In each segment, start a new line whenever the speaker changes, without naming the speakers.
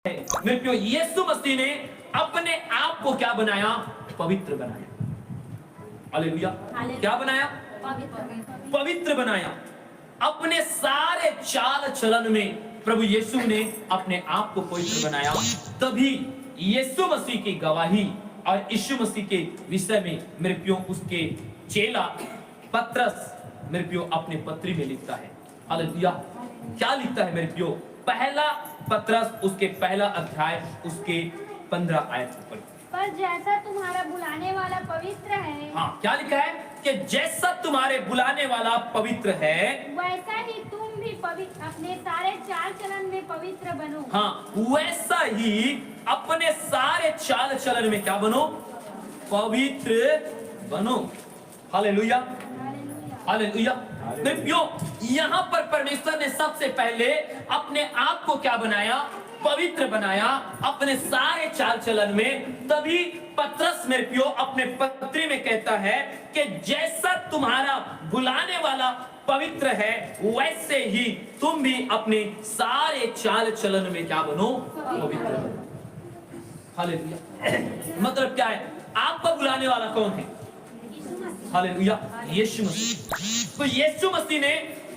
मेरे प्रियो यीशु मसीह ने अपने आप को क्या बनाया? पवित्र बनाया। हालेलुया। क्या बनाया? पवित्र बनाया। अपने सारे चाल चलन में प्रभु यीशु ने अपने आप को पवित्र बनाया। तभी यीशु मसीह की गवाही और यीशु मसीह के विषय में मेरे प्रियो उसके चेला पत्रस मेरे प्रियो अपने पत्री में लिखता है। हालेलुया। क्या लिखता है मेरे प्रियो? पहला पत्रस उसके पहला अध्याय उसके 15 आयत पर
जैसा तुम्हारा बुलाने वाला पवित्र है।
हाँ, क्या लिखा है कि जैसा तुम्हारे बुलाने वाला पवित्र है
वैसा ही तुम भी पवित्र अपने सारे चाल चलन में पवित्र बनो।
हाँ, वैसा ही अपने सारे चाल चलन में क्या बनो? पवित्र बनो। हालेलुया। हालेलुया। यहाँ पर परमेश्वर ने सबसे पहले अपने आप को क्या बनाया? पवित्र बनाया अपने सारे चाल चलन में। तभी पत्रस मेरे प्रियो अपने पत्री में कहता है कि जैसा तुम्हारा बुलाने वाला पवित्र है वैसे ही तुम भी अपने सारे चाल चलन में क्या बनो? पवित्र बनो। हालेलुया। मतलब क्या है? आपका बुलाने वाला कौन है? हालेलुया, यीशु मसीह। तो यीशु मसीह ने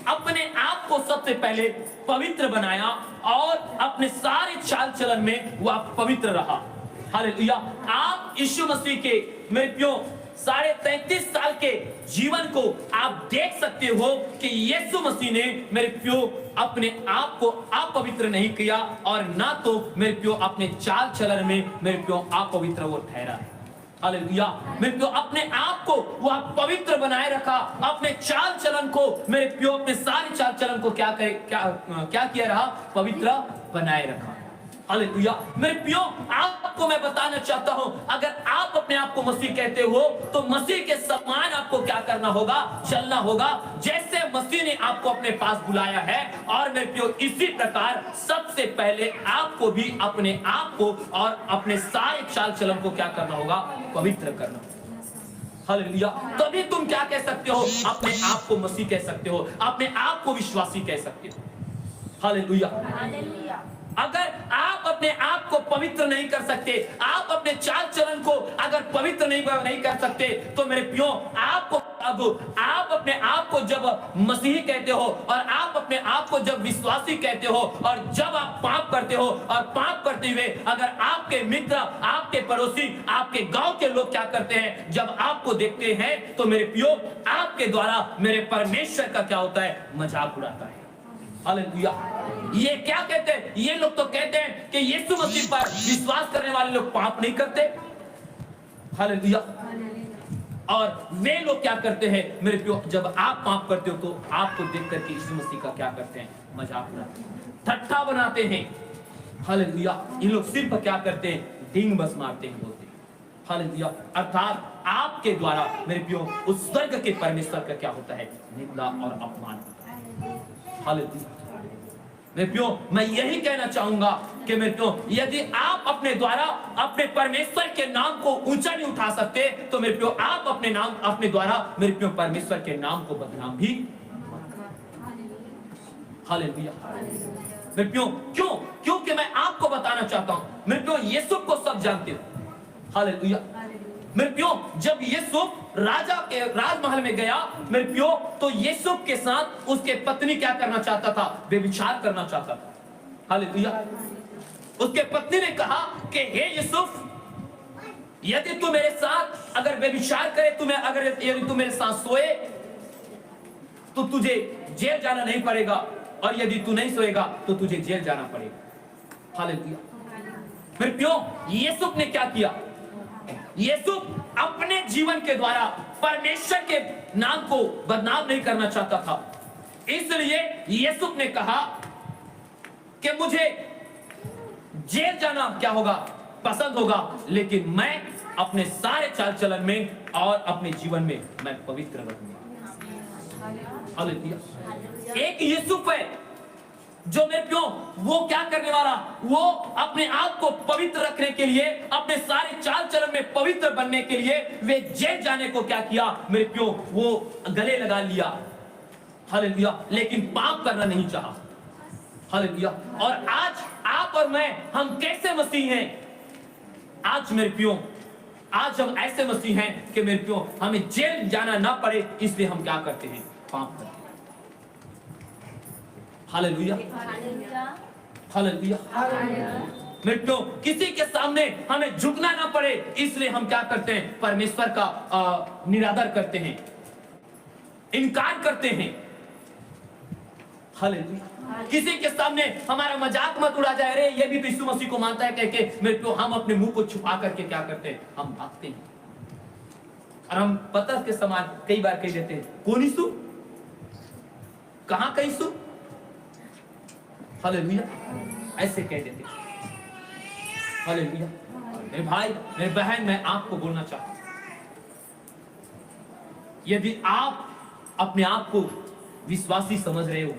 अपने आप को सबसे पहले पवित्र बनाया और अपने सारे चाल चलन में वह पवित्र रहा। हालेलुया। आप यीशु मसीह के मेरे प्रियो 33.5 साल के जीवन को आप देख सकते हो कि यीशु मसीह ने मेरे प्रियो अपने आप को अपवित्र नहीं किया और ना तो मेरे प्रियो अपने चाल चलन में मेरे प्रियो अपवित्र वो ठहरा है। हालेलुया। मेरे प्रियो अपने आप को वह पवित्र बनाए रखा। अपने चाल चलन को मेरे प्रियो अपने सारे चाल चलन को क्या किया रहा? पवित्र बनाए रखा। हालेलुया। मेरे प्रियो आपको मैं बताना चाहता हूं, अगर आप अपने आप को मसीह कहते हो तो मसीह के समान आपको क्या करना होगा? चलना होगा जैसे मसीह ने आपको अपने पास बुलाया है। और मेरे प्रियो इसी प्रकार सबसे पहले आपको भी अपने आप को और अपने सारे चाल चलन को क्या करना होगा? पवित्र करना। हालेलुया। तभी तुम क्या कह सकते हो? अपने आप को मसीह कह सकते हो, अपने आप को विश्वासी कह सकते हो। हालेलुया। अगर आप अपने आप को पवित्र नहीं कर सकते, आप अपने चाल चलन को अगर पवित्र नहीं कर सकते, तो मेरे प्रियो आपको अब आप अपने आप को जब मसीही कहते हो और आप अपने आप को जब विश्वासी कहते हो और जब आप पाप करते हो और पाप करते हुए अगर आपके मित्र, आपके पड़ोसी, आपके गांव के लोग क्या करते हैं, जब आपको देखते हैं तो मेरे प्रियो आपके द्वारा मेरे परमेश्वर का क्या होता है? मजाक उड़ाता है। हालेलुया। ये क्या कहते हैं? ये लोग तो कहते हैं कि यीशु मसीह पर विश्वास करने वाले लोग पाप नहीं करते। हालेलुया। और वे लोग क्या करते हैं मेरे प्रियो? जब आप पाप करते हो तो आपको देख करके यीशु मसीह का क्या करते हैं? मजाक उड़ाते हैं, ठट्ठा बनाते हैं। हालेलुया। इन लोग सिर्फ क्या करते हैं? डींग बस मारते हैं, बोलते हैं। हालेलुया। अर्थात आपके द्वारा मेरे प्रियो उस स्वर्ग के परमेश्वर का क्या होता है? निंदा और अपमान होता है। हालेलुया। मेरे प्रियो मैं यही कहना चाहूंगा कि मेरे प्रियो यदि आप अपने द्वारा अपने परमेश्वर के नाम को ऊंचा नहीं उठा सकते तो मेरे प्रियो आप अपने द्वारा मेरे प्रियो परमेश्वर के नाम को बदनाम भी। हालेलुया। मेरे प्रियो क्योंकि मैं आपको बताना चाहता हूं मेरे प्रियो यीशु को सब जानते हो। हालेलुया। मेरे प्रियो जब यीशु राजा के राजमहल में गया मेरे प्रियो तो यीशु के साथ उसके पत्नी क्या करना चाहता था? व्यभिचार करना चाहता था। हालेलुया। उसके पत्नी ने कहा कि हे यूसुफ, यदि तू मेरे साथ अगर व्यभिचार करे, यदि तू मेरे साथ सोए तो तुझे जेल जाना नहीं पड़ेगा और यदि तू नहीं सोएगा तो तुझे जेल जाना पड़ेगा। हालेलुया। मेरे प्रियो यीशु ने क्या किया? यीशु अपने जीवन के द्वारा परमेश्वर के नाम को बदनाम नहीं करना चाहता था। इसलिए यीशु ने कहा कि मुझे जेल जाना क्या होगा? पसंद होगा, लेकिन मैं अपने सारे चाल चलन में और अपने जीवन में मैं पवित्र रहूंगा। हालेलुया। एक यीशु है जो मेरे प्रियो वो क्या करने वाला? वो अपने आप को पवित्र रखने के लिए, अपने सारे चाल चलन में पवित्र बनने के लिए वे जेल जाने को क्या किया मेरे प्रियो? वो गले लगा लिया। हालेलुया। लेकिन पाप करना नहीं चाहा। हालेलुया। और आज आप और मैं, हम कैसे मसीह हैं? आज मेरे प्रियो, आज हम ऐसे मसीह हैं कि मेरे प्रियो हमें जेल जाना ना पड़े, इसलिए हम क्या करते हैं? पाप करते हैं। Hallelujah, hallelujah. मेरे प्रियो, किसी के सामने हमें झुकना ना पड़े, इसलिए हम क्या करते हैं? परमेश्वर का निरादर करते हैं, इनकार करते हैं। हालेलुया। किसी के सामने हमारा मजाक मत उड़ा जाए, रे ये भी तो यीशु मसीह को मानता है कह के मेरे प्रियो हम अपने मुंह को छुपा करके क्या करते हैं? हम भागते हैं। और हम पतरस के समान कई बार कह देते हैं, कौन यीशु? कहां का यीशु? हालेलुया, ऐसे कह देते हैं। हालेलुया। मेरे भाई, मेरे बहन, मैं आपको बोलना चाहता हूं, यदि आप अपने आप को विश्वासी समझ रहे हो,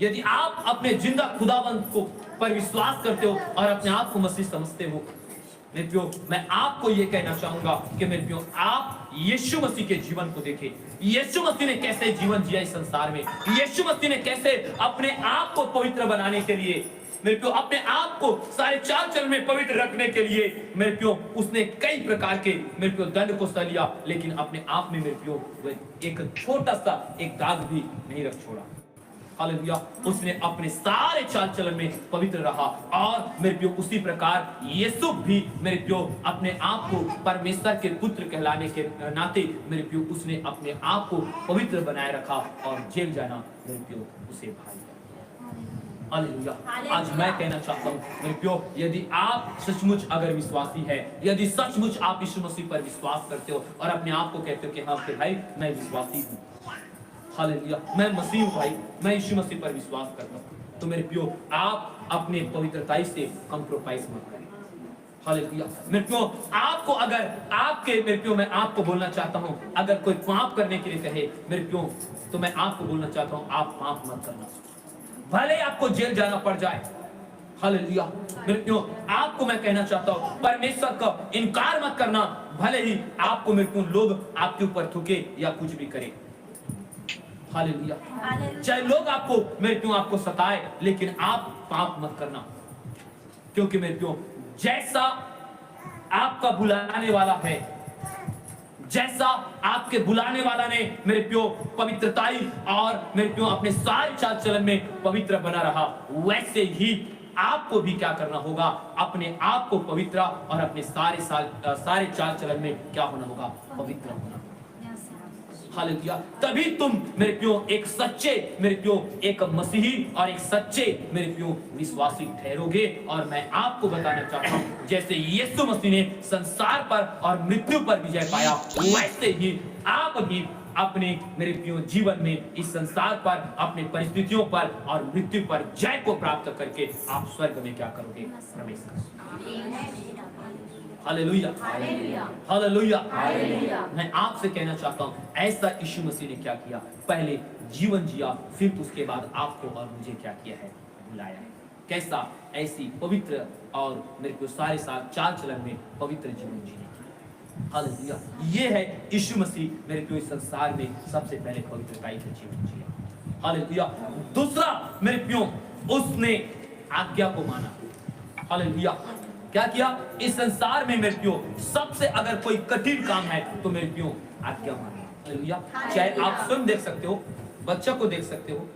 यदि आप अपने जिंदा खुदाबंद को पर विश्वास करते हो और अपने आप को मसीह समझते हो, मेरे प्रियो, मैं आपको यह कहना चाहूंगा कि मेरे प्रियो, आप यीशु मसीह के जीवन को देखें। यीशु मसीह ने कैसे जीवन जिया इस संसार में, यीशु मसीह ने कैसे अपने आप को पवित्र बनाने के लिए, मेरे प्रियो, अपने आप को सारे चाल चलन में पवित्र रखने के लिए, मेरे प्रियो, उसने कई प्रकार के मेरे प्रियो दंड को सह लिया, लेकिन अपने आप में मेरे प्रियो एक छोटा सा एक दाग भी नहीं रख छोड़ा। हालेलुया। उसने अपने सारे चाल चलन में पवित्र रहा। और मेरे प्रियो, उसी प्रकार यीशु भी मेरे प्रियो अपने आप को परमेश्वर के पुत्र कहलाने के नाते मेरे प्रियो उसने अपने आप को पवित्र बनाए रखा, और जेल जाना मेरे प्रियो उसे भाई। हालेलुया। आज मैं कहना चाहता हूँ मेरे प्रियो, यदि आप सचमुच अगर विश्वासी है, यदि सचमुच आप यीशु मसीह पर विश्वास करते हो और अपने आप को कहते हो कि हाँ भाई मैं विश्वासी हूँ, हालेलुया, मैं मसीह हूँ भाई, मैं यीशु मसीह पर विश्वास करता हूँ, तो मेरे प्रियो आप अपने पवित्रता से कॉम्प्रोमाइज मत करें। हालेलुया। मेरे प्रियो, आपको अगर आपके मेरे प्रियो, मैं आपको बोलना चाहता हूँ, अगर कोई पाप करने के लिए कहे मेरे प्रियो, तो मैं आपको बोलना चाहता हूँ आप पाप मत करना, भले ही आपको जेल जाना पड़ जाए। हालेलुया। मेरे प्रियो, आपको मैं कहना चाहता हूँ परमेश्वर का इनकार मत करना, भले ही आपको मेरे प्रियो लोग आपके ऊपर थूके या कुछ भी करे। हालेलुया। चाहे लोग आपको मेरे प्रियो आपको सताए, लेकिन आप पाप मत करना, क्योंकि मेरे प्रियो जैसा आपका बुलाने वाला है, जैसा आपके बुलाने वाला ने मेरे प्रियो पवित्रताई और मेरे प्रियो अपने सारे चाल चलन में पवित्र बना रहा, वैसे ही आपको भी क्या करना होगा? अपने आप को पवित्र और अपने सारे चाल चलन में क्या होना होगा? पवित्र होना। हालेलुया। तभी तुम मेरे प्रियो एक सच्चे मेरे प्रियो एक मसीही और एक सच्चे मेरे प्रियो विश्वासी ठहरोगे। और मैं आपको बताना चाहता हूँ, जैसे यीशु मसीह ने संसार पर और मृत्यु पर विजय पाया, वैसे ही आप भी अपने मेरे प्रियो जीवन में इस संसार पर, अपने परिस्थितियों पर और मृत्यु पर जय को प्राप्त करके आप स्वर्ग में क्या करोगे? प्रवेश करोगे। Hallelujah, hallelujah. मैं आपसे कहना चाहता हूँ, ऐसा यीशु मसीह ने क्या किया? पहले जीवन जिया, फिर उसके बाद आपको और मुझे क्या किया है? बुलाया है। कैसा? ऐसी पवित्र और मेरे को सारे साल चाल चलन में पवित्र जीवन जीने की। हालेलुया। ये है यीशु मसीह मेरे को इस संसार में सबसे पहले पवित्रताई का जीवन जिया। हालेलुया। दूसरा मेरे प्रियो, उसने आज्ञा को माना। हालेलुया। क्या किया? इस संसार में मेरे प्रियो सबसे अगर कोई कठिन काम है तो मेरे प्रियो आज्ञा मानना। हालेलुया। चाहे आप स्वयं देख सकते हो, बच्चा को देख सकते हो,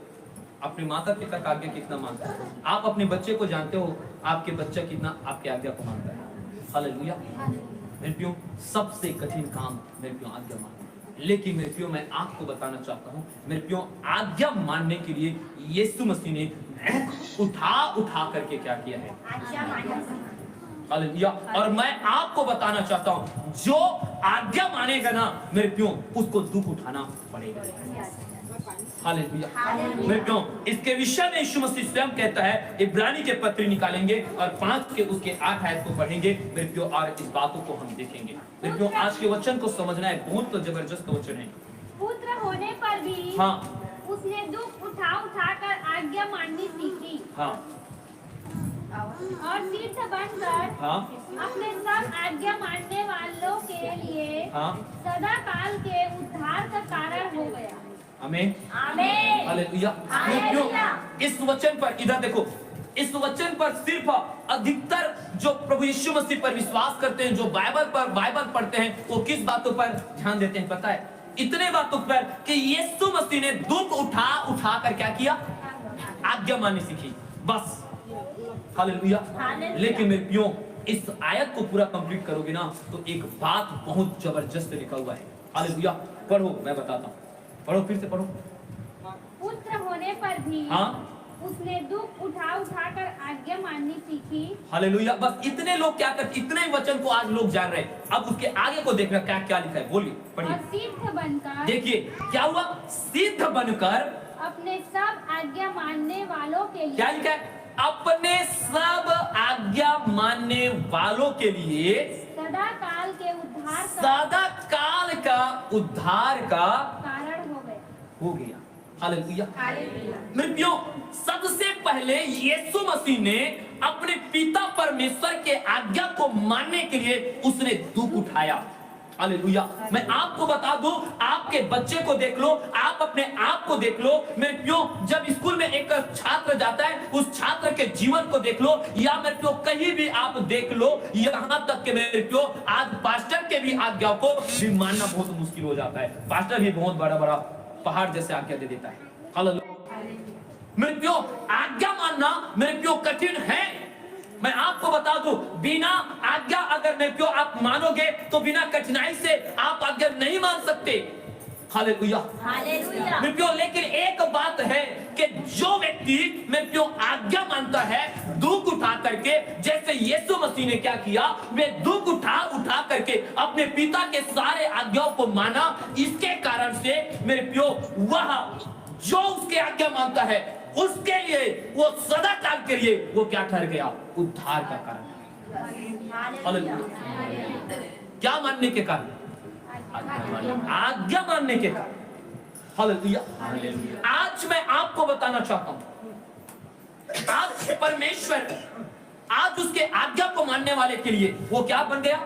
अपने माता पिता का आज्ञा कितना मानता है, आप अपने बच्चे को जानते हो, आपके बच्चा कितना आपके आज्ञा को मानता है। हालेलुया। मेरे प्रियो सबसे कठिन काम मेरे प्रियो आज्ञा मानना। लेकिन मेरे प्रियो मैं आपको बताना चाहता हूँ, मेरे प्रियो आज्ञा मानने के लिए यीशु मसीह ने उठा करके क्या किया है? हालेलुया। और मैं आपको बताना चाहता हूं, जो आज्ञा मानेगा ना मेरे प्रियो, उसको दुख उठाना पड़ेगा। हालेलुया। मेरे प्रियो, इसके विषय में यीशु मसीह स्वयं कहता है, इब्रानी के पत्र निकालेंगे और 5 के उसके 8 आयत को पढ़ेंगे मेरे प्रियो, और इस बातों को हम देखेंगे। मेरे प्रियो, आज के वचन को समझना है, बहुत तो जबरदस्त वचन है।
पुत्र होने पर भी
हाँ,
उसने दुख उठा कर आज्ञा माननी सीखी।
हाँ,
और तीर्थ बनकर
हाँ,
अपने सब आज्ञा मानने वालों के लिए
हाँ,
सदा काल के उद्धार का कारण हो गया।
आमीन,
आमीन।
हालेलुया।
हालेलुया।
इस वचन पर इधर देखो, इस वचन पर सिर्फ अधिकतर जो प्रभु यीशु मसीह पर विश्वास करते हैं, जो बाइबल पढ़ते हैं, वो किस बातों पर ध्यान देते हैं पता है? इतने बातों पर कि यीशु मसीह ने दुख उठा कर क्या किया? आज्ञा माननी सीखी, बस। हालेलुया। लेकिन मेरे प्रियो, इस आयत को पूरा कंप्लीट करोगे ना तो एक बात बहुत जबरदस्त लिखा हुआ है। हालेलुया। पढ़ो, मैं बताता हूँ, पढ़ो, फिर से पढ़ो।
पुत्र होने पर भी
हाँ,
उसने दुख उठा कर आज्ञा माननी सीखी।
हालेलुया। बस इतने लोग क्या करते, इतने वचन को आज लोग जान रहे हैं। अब उसके आगे को देखना क्या क्या लिखा है, बोलिए, पढ़िए।
और सिद्ध बनकर,
देखिए क्या हुआ, सिद्ध बनकर
अपने सब आज्ञा मानने वालों के लिए,
क्या लिखा है? अपने सब आज्ञा मानने वालों के लिए
सदा काल के उद्धार का
सदा काल का उद्धार का
कारण
हो गया। हालेलुया।
हालेलुया।
मेरे प्रियो, सबसे पहले यीशु मसीह ने अपने पिता परमेश्वर के आज्ञा को मानने के लिए उसने दुख उठाया। हालेलुया। मैं आपको बता दूं, आपके बच्चे को देख लो, आप अपने आप को देख लो। मेरे प्रियो, जब स्कूल में एक छात्र जाता है, उस छात्र के जीवन को देख लो, या मेरे प्रियो कहीं भी आप देख लो, यहाँ तक के मेरे प्रियो आज पास्टर के भी आज्ञा को भी मानना बहुत मुश्किल हो जाता है। पास्टर भी बहुत बड़ा पहाड़ जैसे आज्ञा दे देता है। हालेलुया। मेरे प्रियो, आज्ञा मानना मेरे प्रियो कठिन है। मैं आपको बता दूं, बिना आज्ञा अगर मेरे प्रियो आप मानोगे तो बिना कठिनाई से आप आज्ञा नहीं मान सकते। हालेलुया।
हालेलुया।
मेरे प्रियो, लेकिन एक बात है कि जो व्यक्ति मेरे प्रियो आज्ञा मानता है दुख उठा करके, जैसे यीशु मसीह ने क्या किया, वे दुख उठा करके अपने पिता के सारे आज्ञाओं को माना। इसके कारण से मेरे प्रियो वह जो उसके आज्ञा मानता है उसके लिए, वो सदा काल के लिए वो क्या ठहर गया? उद्धार का कारण। हालेलुया। क्या मानने के कारण? आज्ञा मानने के कारण। हालेलुया। आज मैं आपको बताना चाहता हूं, आज परमेश्वर आज उसके आज्ञा को मानने वाले के लिए वो क्या बन गया?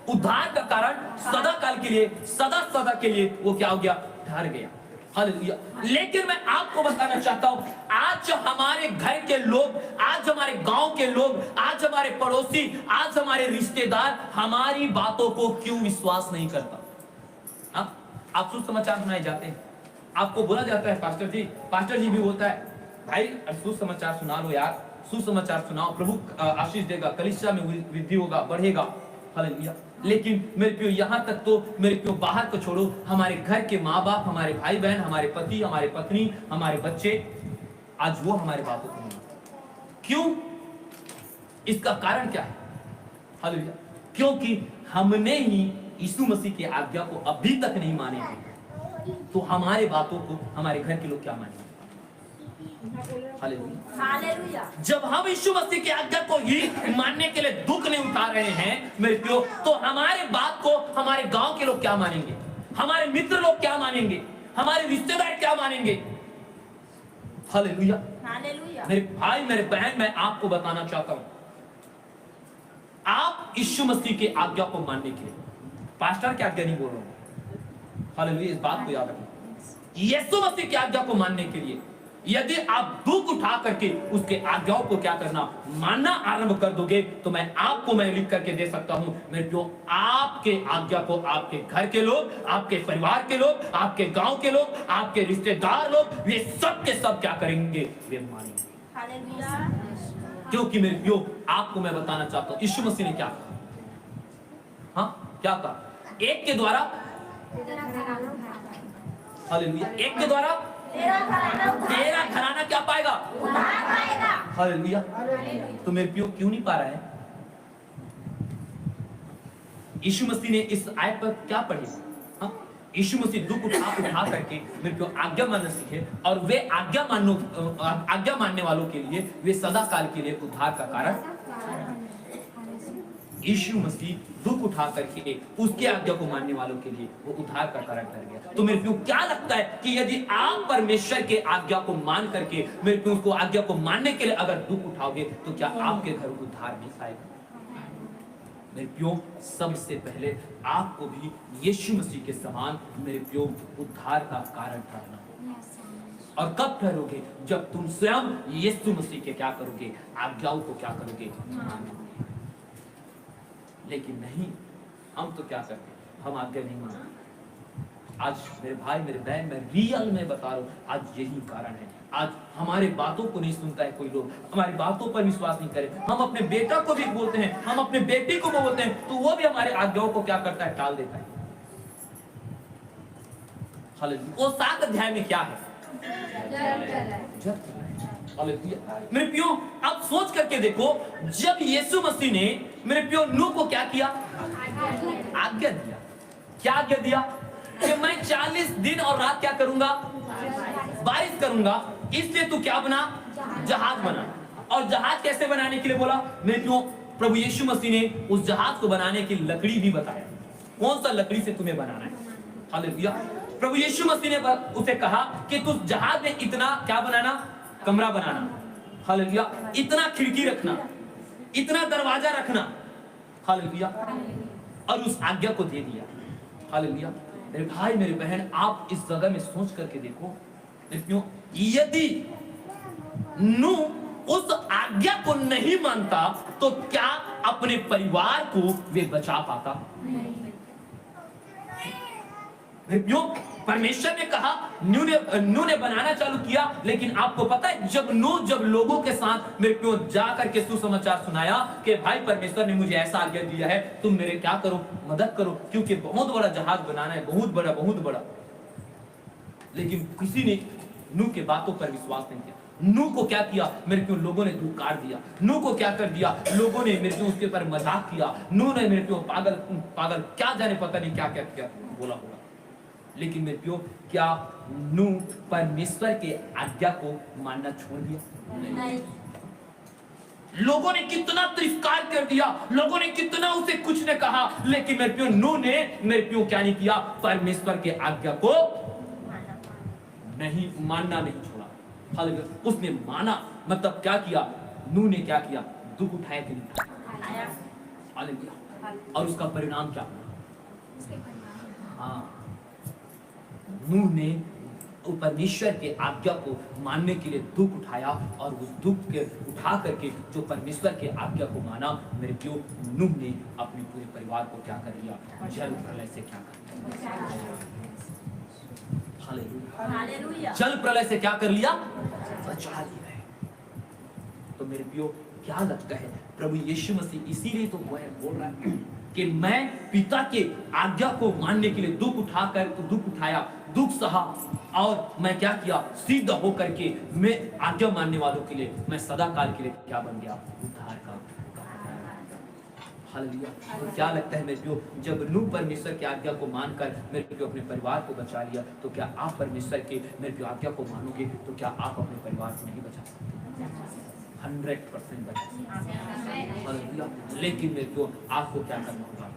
उद्धार का कारण। सदा काल के लिए, सदा के लिए वो क्या हो गया? ठहर गया। हालेलुया। लेकिन मैं आपको बताना चाहता हूं, आज हमारे घर के लोग, आज हमारे गांव के लोग, आज हमारे पड़ोसी, आज हमारे रिश्तेदार हमारी बातों को क्यों विश्वास नहीं करता? आप सुसमाचार सुनाए जाते हैं, आपको बोला जाता है पास्टर जी भी बोलता है, भाई सुसमाचार सुना लो यार, सुसमाचार सुनाओ, प्रभु आशीष देगा, कलीसिया में वृद्धि होगा, बढ़ेगा। हालेलुया। लेकिन मेरे प्रियो, यहाँ तक तो मेरे प्रियो बाहर को छोड़ो, हमारे घर के माँ बाप, हमारे भाई बहन, हमारे पति, हमारे पत्नी, हमारे बच्चे, आज वो हमारे बातों को नहीं मानते। क्यों? इसका कारण क्या है? हालेलुया। क्योंकि हमने ही यीशु मसीह की आज्ञा को अभी तक नहीं माने हैं, तो हमारे बातों को हमारे घर के लोग क्या मानेंगे? हालेलुया। जब हम यीशु मसीह की आज्ञा को ही मानने के लिए दुख नहीं उठा रहे हैं मेरे प्रियो, तो हमारे बात को हमारे गांव के लोग क्या मानेंगे? हमारे मित्र लोग क्या मानेंगे? हमारे रिश्तेदार क्या मानेंगे? हालेलुया। मेरे भाई, मेरे बहन, मैं आपको बताना चाहता हूं, आप यीशु मसीह की आज्ञा को मानने के लिए, पास्टर की आज्ञा नहीं बोल रहा हूं, हालेलुया, इस बात को याद रखना। यीशु मसीह की आज्ञा को मानने के लिए यदि आप दुख उठा करके उसके आज्ञाओं को क्या करना, मानना आरंभ कर दोगे, तो मैं लिख करके दे सकता हूं मेरे जो आपके आज्ञा को आपके घर के लोग, आपके परिवार के लोग, आपके गांव के लोग, आपके रिश्तेदार लोग, वे सब के सब क्या करेंगे? वे मानेंगे। हालेलुया। क्योंकि मेरे प्रियो, आपको मैं बताना चाहता हूं, यीशु मसीह ने क्या कहा? हाँ, क्या कहा? एक के द्वारा, हालेलुया, एक के द्वारा तेरा घराना क्या पाएगा? हालेलुया। तो मेरे प्रियो, क्यों नहीं पा रहा है? यीशु मसीह ने इस आयत पर क्या पढ़ी? हाँ, यीशु मसीह दुख उठा करके मेरे प्रियो आज्ञा मानना सीखे, और वे आज्ञा मानने वालों के लिए वे सदा काल के लिए उद्धार का कारण। यीशु मसीह दुख उठा करके उसके आज्ञा को मानने वालों के लिए वो उद्धार का कारण ठहर गया। तो मेरे को क्या लगता है कि यदि आप परमेश्वर के आज्ञा को मान करके मेरे को उसको आज्ञा को मानने के लिए अगर दुख उठाओगे, तो क्या आपके घर उद्धार नहीं आएगा? मेरे प्रियो, सबसे पहले आपको भी यीशु मसीह के समान मेरे प्रियो उद्धार का कारण ठहरना। और कब ठहरोगे? जब तुम स्वयं यीशु मसीह के क्या करोगे? आज्ञाओं को क्या करोगे? मानोगे। लेकिन नहीं, हम तो क्या करते हैं? हम आज्ञा नहीं मानते। आज मेरे भाई मेरे बहन, मैं रियल में बता रहा हूँ, आज यही कारण है। आज हमारे बातों को नहीं सुनता है कोई लोग, हमारी बातों पर विश्वास नहीं करे। हम अपने बेटा को भी बोलते हैं, हम अपने बेटी को बोलते हैं, तो वो भी हमारे आज्ञाओं को क्या करता है? टाल देता है। हालेलुया। वो 7 अध्याय में क्या है? हालेलुया। मेरे प्रियो, आप सोच करके देखो, जब यीशु मसीह ने मेरे प्रियो नूह को क्या किया? आज्ञा दिया। क्या आज्ञा दिया? कि मैं 40 दिन और रात क्या करूंगा? बारिश करूंगा, इसलिए तू क्या बना? जहाज बना। और जहाज कैसे बनाने के लिए बोला? मेरे प्रियो, प्रभु यीशु मसीह ने उस जहाज को बनाने की लकड़ी भी बताया, कौन सा लकड़ी से तुम्हें बनाना है। हालेलुया। प्रभु यीशु मसीह ने उसे कहा कि तू जहाज में इतना क्या बनाना? कमरा बनाना। हालेलुया। इतना खिड़की रखना, इतना दरवाजा रखना। हालेलुया। और उस आज्ञा को दे दिया। हालेलुया। मेरे भाई मेरे बहन, आप इस जगह में सोच करके देखो, यदि नूह उस आज्ञा को नहीं मानता तो क्या अपने परिवार को वे बचा पाता? परमेश्वर ने कहा, नूह ने बनाना चालू किया, लेकिन आपको पता है जब लोगों के साथ मेरे प्यो जाकर के सुसमाचार सुनाया कि भाई परमेश्वर ने मुझे ऐसा आज्ञा दिया है, तुम मेरे क्या करो? मदद करो, क्योंकि बहुत बड़ा जहाज बनाना है, बहुत बड़ा। लेकिन किसी ने नूह के बातों पर विश्वास नहीं किया। नूह को क्या किया? मेरे प्यो लोगों ने धुकार दिया। नूह को क्या कर दिया? लोगों ने मेरे प्यो उसके ऊपर मजाक किया। नूह ने मेरे प्यो पागल क्या जाने, पता नहीं क्या बोला होगा। लेकिन मेरे प्यो, क्या नूह परमेश्वर के आज्ञा को मानना छोड़ दिया? नहीं। लोगों ने कितना तिरस्कार कर दिया, लोगों ने कितना उसे कुछ ने कहा, लेकिन मेरे प्यो नूह ने मेरे प्यो क्या नहीं किया? परमेश्वर के आज्ञा को नहीं मानना नहीं छोड़ा। हालेलुया। उसने माना, मतलब क्या किया? नूह ने क्या किया? दुख उठाया कि नहीं? हालेलुया। और उसका परिणाम क्या? हाँ, नूह ने परमेश्वर के आज्ञा को मानने के लिए दुख उठाया, और उस दुख के उठा करके जो परमेश्वर के आज्ञा को माना, मेरे प्यो नूह ने अपने पूरे परिवार को क्या कर लिया? जल प्रलय से क्या कर लिया? हालेलुया। जल प्रलय से क्या कर लिया? बचा लिया है। तो मेरे प्यो, क्या लगता है प्रभु यीशु मसीह इसीलिए तो बोल रहा है कि मैं पिता के आज्ञा को मानने के लिए दुख उठाया, दुख सहा, और मैं क्या किया? सिद्ध होकर के मैं आज्ञा मानने वालों के लिए मैं सदा काल के लिए क्या बन गया? उद्धार का। हालेलुया। तो क्या लगता है मेरे प्यो, जब नूह परमेश्वर की आज्ञा को मानकर मेरे प्यो अपने परिवार को बचा लिया, तो क्या आप परमेश्वर के मेरे प्यो आज्ञा को मानोगे तो क्या आप अपने परिवार को नहीं बचा सकते? 100% बचा सकते। हालेलुया। लेकिन मेरे प्यो, आपको क्या करना होगा?